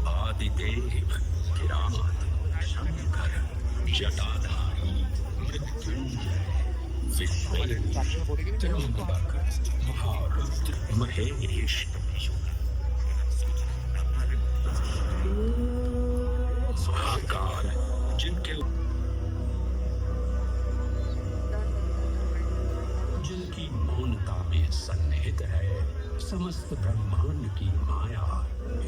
आदिदेव किरात शंकर जटाधारी मृत्युंजय विद्वेष त्र्यंबक महारुद्र महेश महाकाल जिनके जिनकी मौनता में सन्निहित है समस्त ब्रह्मांड की माया।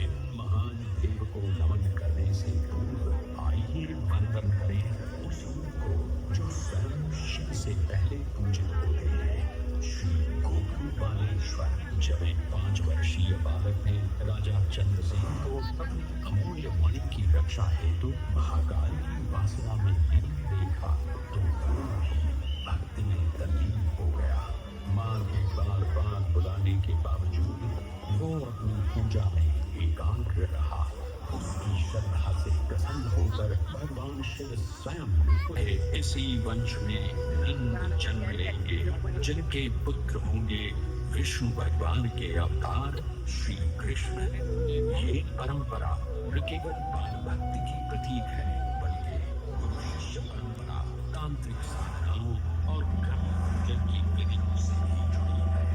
इन महान देव को नमन करने से पूर्व आइए वंदन करें उस को जो स्वयं शिव से पहले पूजित होते हैं, श्री गोपालेश्वर। जब एक 5 वर्षीय बालक ने राजा चंद्रसेन को अपनी अमूल्य मणि की रक्षा हेतु महाकाल की वासना में देखा तो भक्ति में तल्लीन हो गया। मां के बार बार बुलाने के बावजूद वो अपनी पूजा में एकाग्र रहा। उसकी श्रद्धा से प्रसन्न होकर भगवान शिव स्वयं इसी वंश में इंद्र जन्म लेंगे, जिनके पुत्र होंगे विष्णु भगवान के अवतार श्री कृष्ण। ये परंपरा न केवल बाल भक्ति की प्रतीक है, बल्कि गुरु शिष्य परंपरा, तांत्रिक साधनाओं और ब्रह्म पूजन की विधियों से भी जुड़ी है।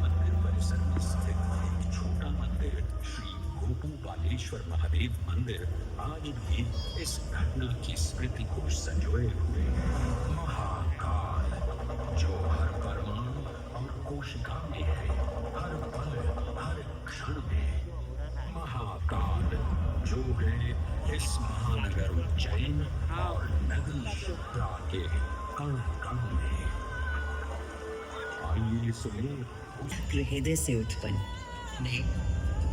मंदिर परिसर में स्थित एक छोटा मंदिर श्री गोपालेश्वर महादेव मंदिर आज भी इस घटना की स्मृति को संजोए हुए है। महाकाल जो हर परमाणु और कोशिका में है, हर पल हर क्षण में। महाकाल जो है इस महानगर उज्जैन और नदी शिप्रा के कण कण में। आइए सुनिए हृदय से उत्पन्न मैं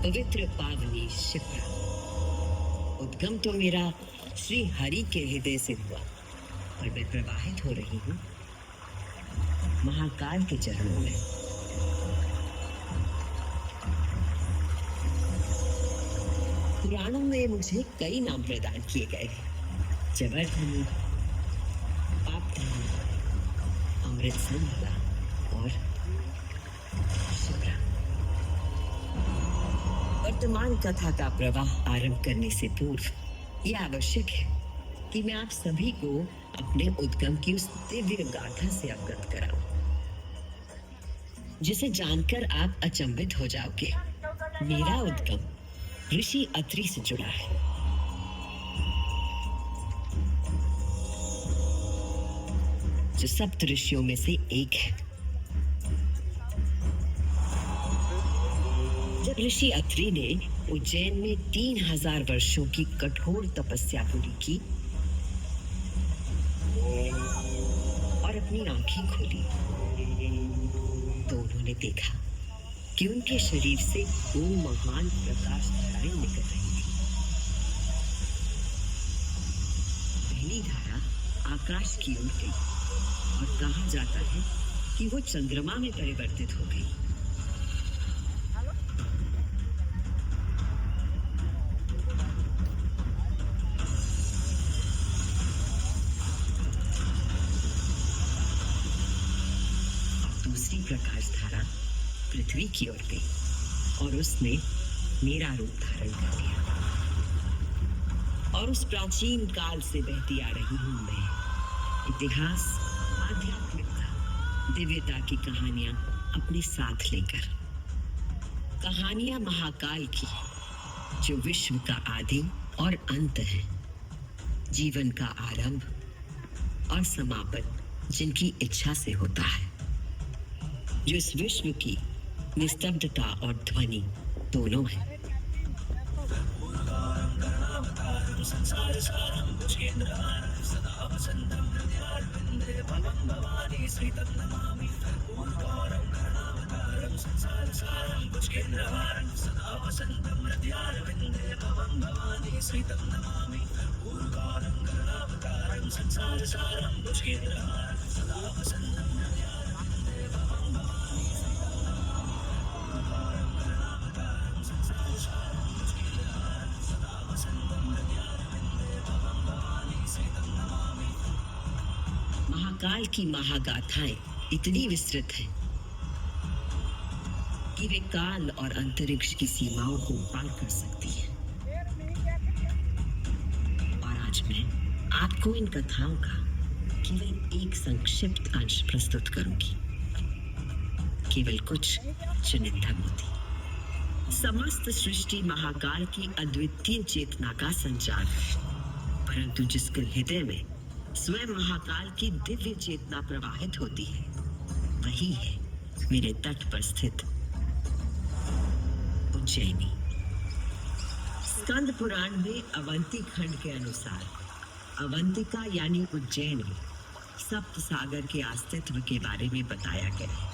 पवित्र पावनी शिप्रा। उद्गम तो मेरा श्री हरि के हृदय से हुआ और मैं प्रवाहित हो रही हूँ महाकाल के चरणों में। पुराणों में मुझे कई नाम प्रदान किए गए हैं, जबरधनी, पापधनी, अमृत संभला और शिप्रा। वर्तमान कथा का प्रवाह आरंभ करने से पूर्व यह आवश्यक है कि मैं आप सभी को अपने उद्गम की उस दिव्य गाथा से अवगत कराऊं, जिसे जानकर आप अचंभित हो जाओगे। मेरा उद्गम ऋषि अत्रि से जुड़ा है। जो सप्त ऋषियों में से एक है। जब ऋषि अत्रि ने उज्जैन में 3000 वर्षों की कठोर तपस्या पूरी की और अपनी आंखें खोली तो उन्होंने देखा कि उनके शरीर से 2 महान प्रकाश धाराएं निकल रही थी। पहली धारा आकाश की ओर गई और कहा जाता है कि वो चंद्रमा में परिवर्तित हो गई। दूसरी प्रकाश धारा पृथ्वी की ओर गई और उसने मेरा रूप धारण कर लिया। और उस प्राचीन काल से बहती आ रही हूं मैं। इतिहास, आध्यात्मिकता, दिव्यता की कहानियां अपने साथ लेकर। कहानियां महाकाल की, जो विश्व का आदि और अंत है, जीवन का आरंभ और समापन जिनकी इच्छा से होता है, जो इस विश्व की निस्तब्धता और ध्वनि दोनों है। संसार सारं भुजगेन्द्रहारं सदा वसन्तं हृदयारविन्दे भवं भवानी श्रीतं नमामि। कर्पूरगौरं करुणावतारं संसार सारं भुजगेन्द्रहारं सदा वसन्तं हृदयारविन्दे भवं भवानी श्रीतं नमामि। कर्पूरगौरं करुणावतारं संसार सारं भुजगेन्द्रहारं सदा वसन्तं हृदयारविन्दे भवं भवानी महाकाल की महागाथाएं इतनी विस्तृत हैं कि वे काल और अंतरिक्ष की सीमाओं को पार कर सकती हैं। और आज मैं आपको इन कथाओं का केवल एक संक्षिप्त अंश प्रस्तुत करूंगी, केवल कुछ चुनिंदा मोती। समस्त सृष्टि महाकाल की अद्वितीय चेतना का संचार है, परंतु जिसके हृदय में स्वयं महाकाल की दिव्य चेतना प्रवाहित होती है, वही है मेरे तट पर स्थित उज्जैनी। स्कंद पुराण में अवंती खंड के अनुसार अवंतिका यानी उज्जैन में सप्त सागर के अस्तित्व के बारे में बताया गया है,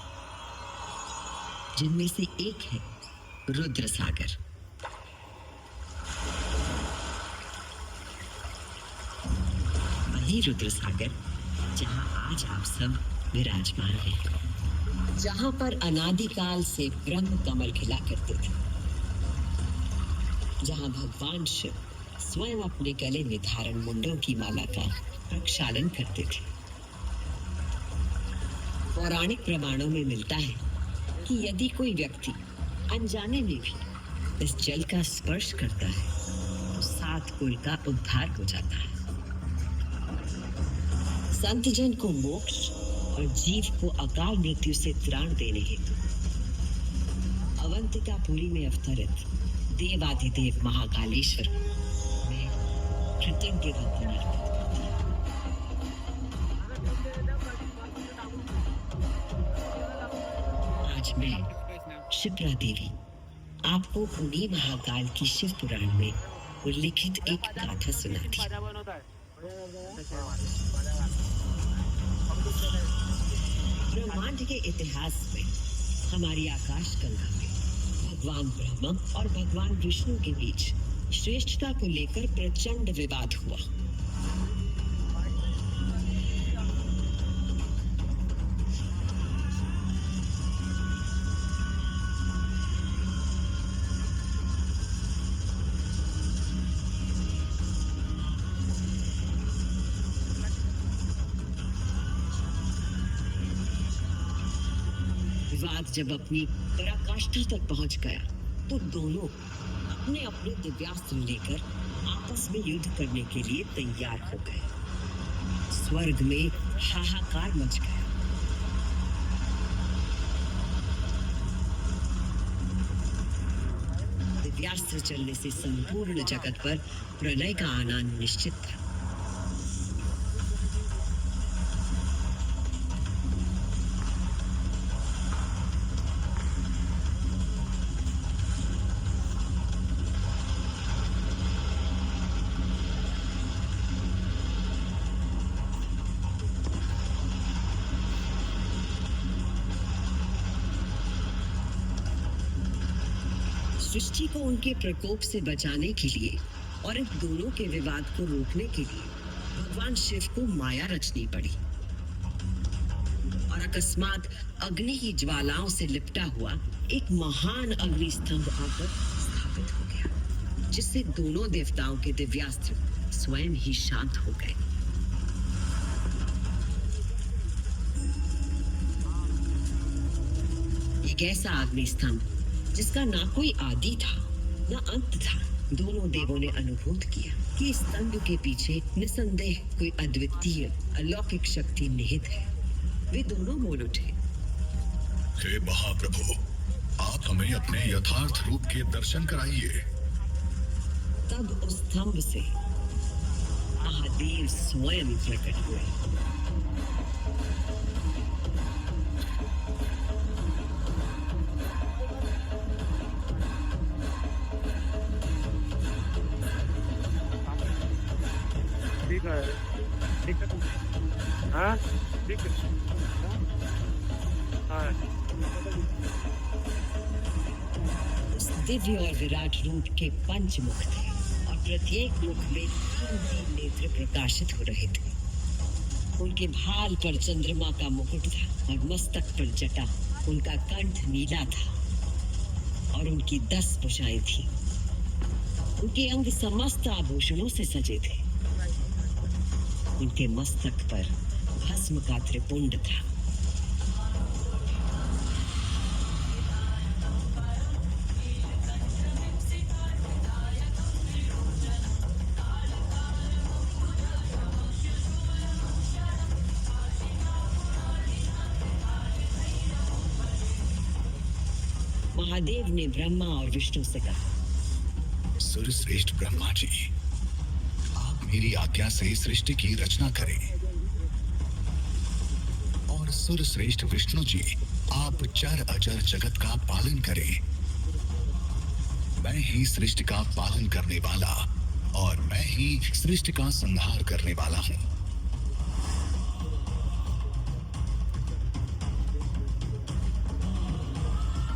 जिनमें से एक है रुद्र सागर। वही रुद्र सागर जहां आज आप सब विराजमान हैं, जहां पर अनादिकाल से ब्रह्म कमल खिला करते थे, जहां भगवान शिव स्वयं अपने गले में धारण मुंडों की माला का प्रक्षालन करते थे। पौराणिक प्रमाणों में मिलता है कि यदि कोई व्यक्ति अनजाने में भी इस जल का स्पर्श करता है तो 7 कुल का उद्धार हो जाता है। संत जन को मोक्ष और जीव को अकाल मृत्यु से त्राण देने हेतु अवंतिकापुरी में अवतरित देवाधिदेव महाकालेश्वर में कृतज्ञ वंदना करती हूं। आज मैं शिप्रा देवी आपको उन्हीं महाकाल की शिव पुराण में उल्लिखित एक गाथा सुनाती। ब्रह्मांड के इतिहास में हमारी आकाश गंगा में भगवान ब्रह्मा और भगवान विष्णु के बीच श्रेष्ठता को लेकर प्रचंड विवाद हुआ। विवाद जब अपनी पराकाष्ठा तक पहुंच गया तो दोनों अपने अपने दिव्यास्त्र लेकर आपस में युद्ध करने के लिए तैयार हो गए। स्वर्ग में हाहाकार मच गया। दिव्यास्त्र चलने से संपूर्ण जगत पर प्रलय का आना निश्चित था। सृष्टि को उनके प्रकोप से बचाने के लिए और इन दोनों के विवाद को रोकने के लिए भगवान शिव को माया रचनी पड़ी। और अकस्मात अग्नि की ज्वालाओं से लिपटा हुआ एक महान अग्नि स्तंभ आकर स्थापित हो गया, जिससे दोनों देवताओं के दिव्यास्त्र स्वयं ही शांत हो गए। एक ऐसा अग्नि स्तंभ जिसका ना कोई आदि था, ना अंत था, दोनों देवों ने अनुभूत किया कि इस तंग के पीछे निसंदेह कोई अद्वितीय अलौकिक शक्ति निहित है। वे दोनों बोल उठे, हे महाप्रभु, आप हमें अपने यथार्थ रूप के दर्शन कराइए। तब उस स्तंभ से महादेव स्वयं प्रकट हुए। हाँ ठीक है। हाँ उस दिव्य और विराट रूप के पंचमुख थे और प्रत्येक मुख में तीन नेत्र प्रकाशित हो रहे थे। उनके भाल पर चंद्रमा का मुकुट था और मस्तक पर जटा। उनका कंठ नीला था और उनकी 10 भुजाएं थी। उनके अंग समस्त आभूषणों से सजे थे। उनके मस्तक पर भस्म का त्रिपुंड था। महादेव ने ब्रह्मा और विष्णु से कहा, सुरश्रेष्ठ ब्रह्मा जी, आप मेरी आज्ञा से सृष्टि की रचना करें और सुरश्रेष्ठ विष्णु जी, आप चर अचर जगत का पालन करें। मैं ही सृष्टि का पालन करने वाला और मैं ही सृष्टि का संहार करने वाला हूँ।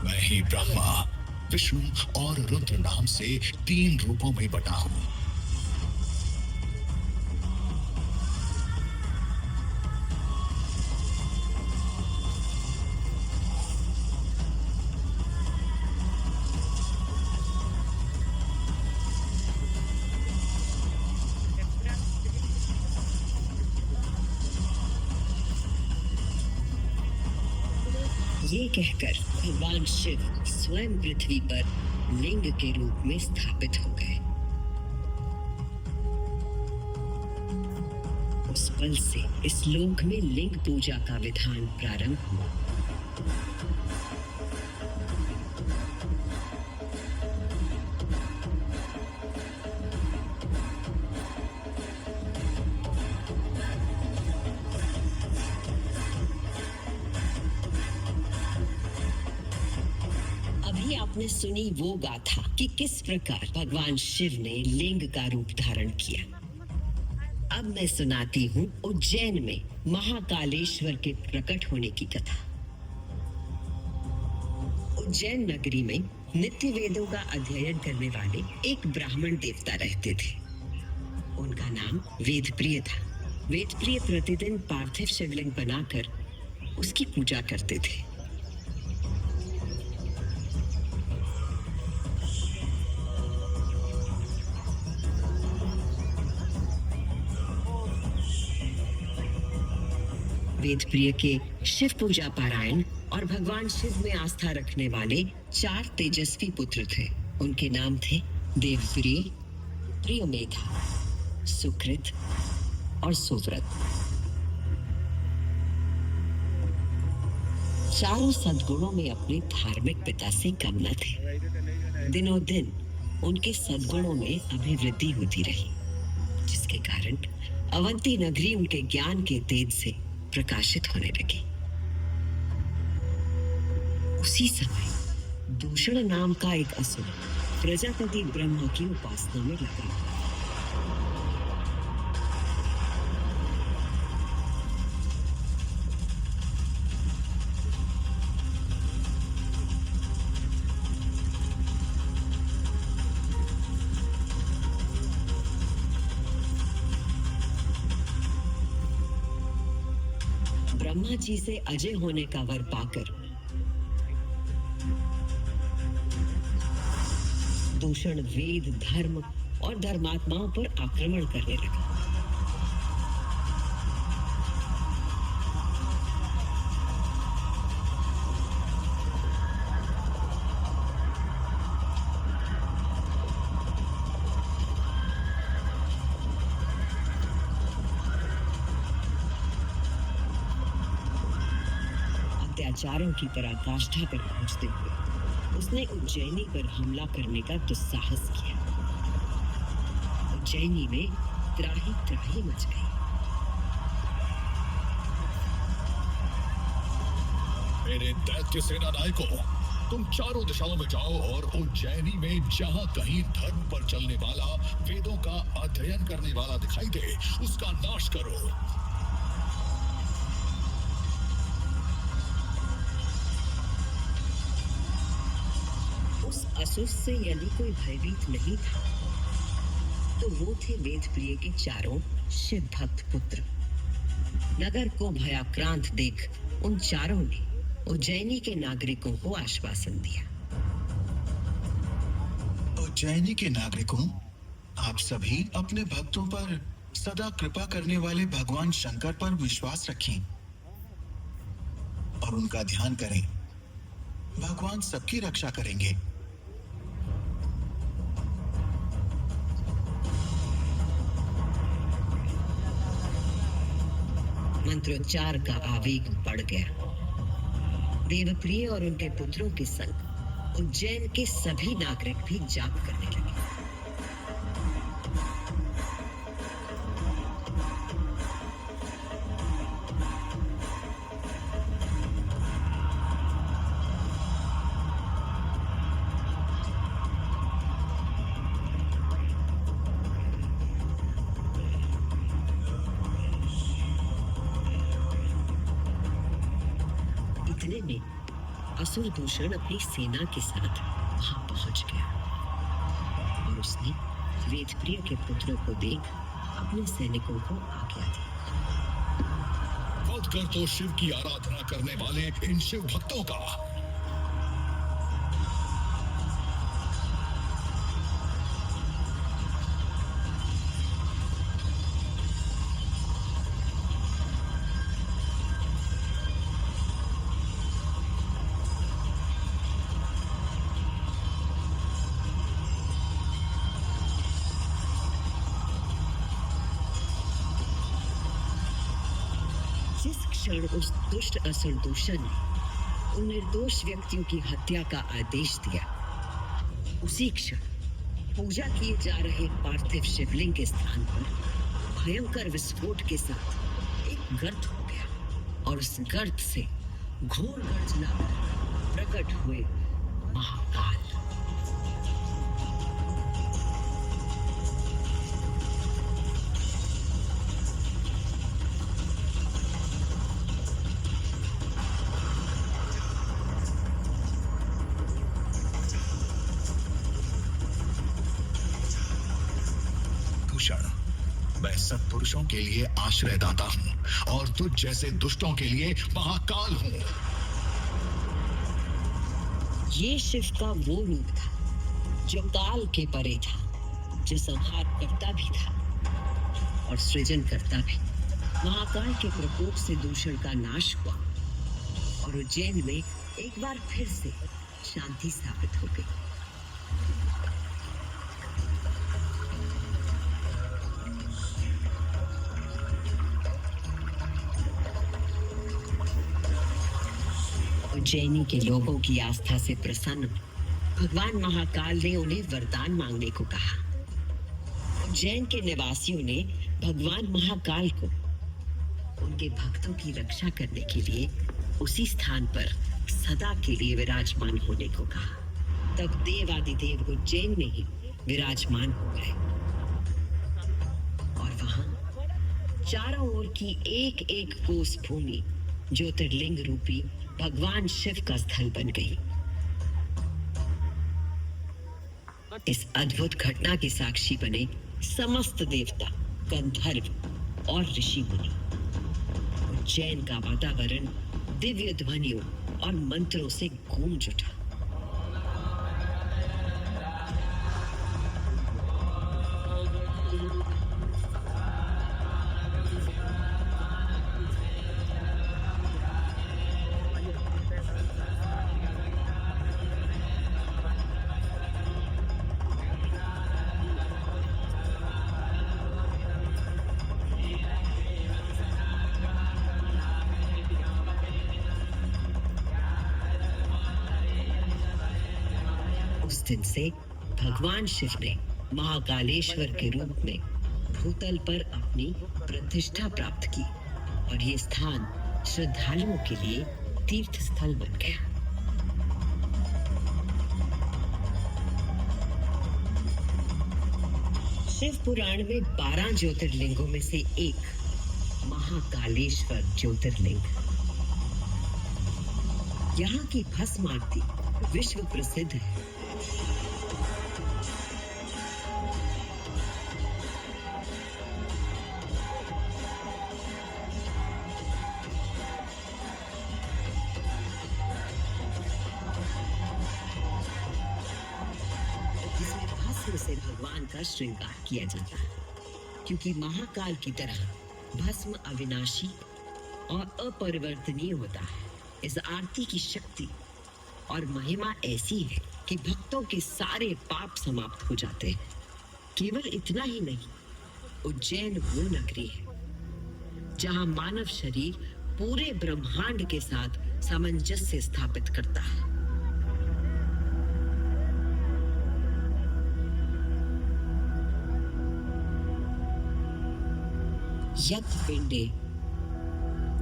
मैं ही ब्रह्मा, विष्णु और रुद्र नाम से 3 रूपों में बटा हूं। ये कहकर भगवान शिव स्वयं पृथ्वी पर लिंग के रूप में स्थापित हो गए। उस पल से इस लोक में लिंग पूजा का विधान प्रारंभ हुआ। आपने सुनी वो गाथा कि किस प्रकार भगवान शिव ने लिंग का रूप धारण किया। अब मैं सुनाती हूँ उज्जैन में महाकालेश्वर के प्रकट होने की कथा। उज्जैन नगरी में नित्य वेदों का अध्ययन करने वाले एक ब्राह्मण देवता रहते थे। उनका नाम वेदप्रिय था। वेदप्रिय प्रतिदिन पार्थिव शिवलिंग बनाकर उसकी पूजा करते थे। वेदप्रिय के शिव पूजा पारायण और भगवान शिव में आस्था रखने वाले 4 तेजस्वी पुत्र थे। उनके नाम थे देवप्रिय, प्रियमेधा, सुकृत और सुव्रत। चारों सद्गुणों में अपने धार्मिक पिता से कम न थे। दिनों दिन उनके सद्गुणों में अभिवृद्धि होती रही, जिसके कारण अवंती नगरी उनके ज्ञान के तेज से प्रकाशित होने लगी। उसी समय दूषण नाम का एक असुर प्रजापति ब्रह्मा की उपासना में लगा। ब्रह्मा जी से अजय होने का वर पाकर दूषण वेद, धर्म और धर्मात्माओं पर आक्रमण करने लगा। अत्याचारों की पराकाष्ठा पर पहुंचते हुए उसने उज्जैनी पर हमला करने का दुस्साहस किया। उज्जैनी में त्राही त्राही मच गई। मेरे दैत्य सेना नायकों, तुम चारों दिशाओं में जाओ और उज्जैनी में जहां कहीं धर्म पर चलने वाला, वेदों का अध्ययन करने वाला दिखाई दे, उसका नाश करो। उस असुर से यदि कोई भयभीत नहीं था तो वो थे वेदप्रिय के चारों शिव भक्त पुत्र। नगर को भयाक्रांत देख उन चारों ने उज्जैनी के नागरिकों को आश्वासन दिया। उज्जैनी के नागरिकों, आप सभी अपने भक्तों पर सदा कृपा करने वाले भगवान शंकर पर विश्वास रखें और उनका ध्यान करें। भगवान सबकी रक्षा करेंगे। मंत्रोच्चार का आवेग बढ़ गया। देवप्रिय और उनके पुत्रों के संग उज्जैन के सभी नागरिक भी जाप करने लगे। इतने में असुर दूषण अपनी सेना के साथ वहां पहुंच गया और उसने वेदप्रिय के पुत्रों को देख अपने सैनिकों को आज्ञा दी। वध कर तो शिव की आराधना करने वाले इन शिव भक्तों का। जिस क्षण उस दुष्ट असुर दूषण ने उन निर्दोष व्यक्तियों की हत्या का आदेश दिया, उसी क्षण पूजा किए जा रहे पार्थिव शिवलिंग के स्थान पर भयंकर विस्फोट के साथ एक गर्त हो गया और उस गर्त से घोर गर्जना कर प्रकट हुए महाकाल। मैं सत्पुरुषों के लिए आश्रयदाता हूँ और तुझ जैसे दुष्टों के लिए महाकाल हूँ। ये शिव का वो रूप था जो काल के परे था, जो संहार करता भी था और सृजन करता भी। महाकाल के प्रकोप से दूषण का नाश हुआ और उज्जैन में एक बार फिर से शांति स्थापित हो गई। उज्जैनी के लोगों की आस्था से प्रसन्न भगवान महाकाल ने उन्हें वरदान मांगने को कहा। उज्जैन के निवासियों ने भगवान महाकाल को उनके भक्तों की रक्षा करने के लिए उसी स्थान पर सदा के लिए विराजमान होने को कहा। तब देवादिदेव उज्जैन में ही विराजमान हो गए और वहां चारों ओर की एक एक कोस भूमि ज्योतिर्लिंग रूपी भगवान शिव का स्थल बन गई। इस अद्भुत घटना के साक्षी बने समस्त देवता, गंधर्व और ऋषि मुनि। उज्जैन का वातावरण दिव्य ध्वनियों और मंत्रों से गूंज उठा। दिन से भगवान शिव ने महाकालेश्वर के रूप में भूतल पर अपनी प्रतिष्ठा प्राप्त की और ये स्थान श्रद्धालुओं के लिए तीर्थ स्थल बन गया। शिव पुराण में 12 ज्योतिर्लिंगों में से एक महाकालेश्वर ज्योतिर्लिंग। यहाँ की भस्म आरती विश्व प्रसिद्ध है। इसमें भस्म से भगवान का श्रृंगार किया जाता है, क्योंकि महाकाल की तरह भस्म अविनाशी और अपरिवर्तनीय होता है। इस आरती की शक्ति और महिमा ऐसी है कि भक्तों के सारे पाप समाप्त हो जाते हैं। केवल इतना ही नहीं, उज्जैन वो नगरी है जहां मानव शरीर पूरे ब्रह्मांड के साथ सामंजस्य स्थापित करता है। यत् पिंडे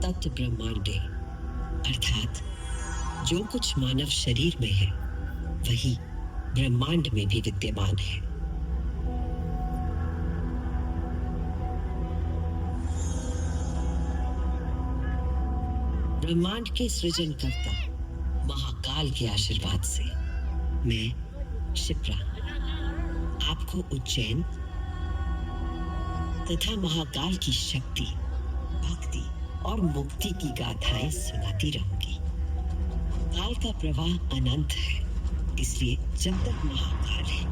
तत् ब्रह्मांडे, अर्थात जो कुछ मानव शरीर में है वही ब्रह्मांड में भी विद्यमान है। ब्रह्मांड के सृजनकर्ता महाकाल के आशीर्वाद से मैं शिप्रा आपको उज्जैन तथा महाकाल की शक्ति, भक्ति और मुक्ति की गाथाएं सुनाती रहूंगी। काल का प्रवाह अनंत है, इसलिए जब तक महाकाल है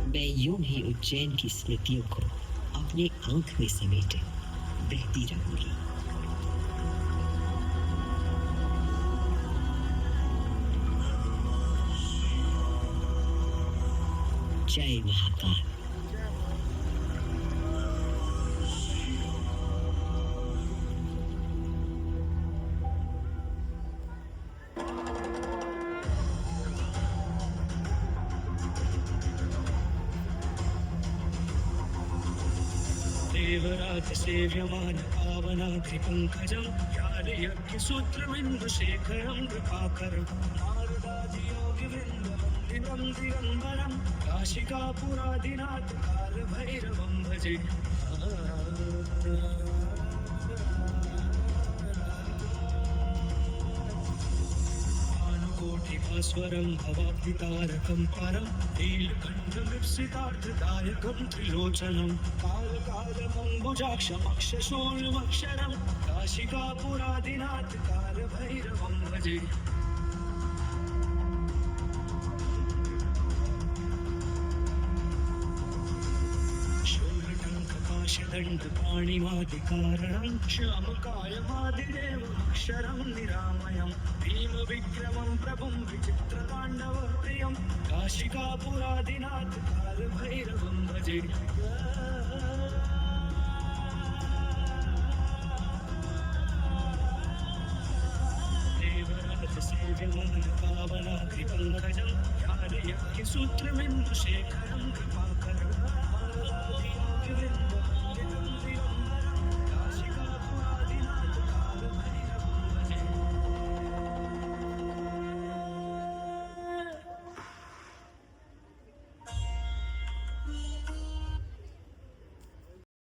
मैं यूं ही उज्जैन की स्मृतियों को अपने आंख में समेटे बहती रहूंगी। जय महाकाल। देवराज सेव्यमान पावनाग्रि पंकजं यादयज्ञसूत्रमिन्दुशेखरं कृपाकरं नारदादि योगिवृन्द वन्दितं दिगम्बरं काशिकापुरादिनाथ कालभैरवं भजे। कोटिभास्वरं भवाब्धितारकं परं नीलकण्ठविप्सितार्थदायकं त्रिलोचनं कालकालमम्बुजाक्षमक्षशूलमक्षरं काशिकापुरादिनाथ कालभैरवं भजे। दण्डपाणिमादिकारणं श्यामकायमादिदेवमक्षरं निरामयं भीमविक्रमं प्रभुं विचित्रताण्डवप्रियं काशिकापुरादिनाथ कालभैरवं भजे। देवराजसेव्यमान पावनाग्रि पंकजं यादयज्ञसूत्रमिन्दुशेखरं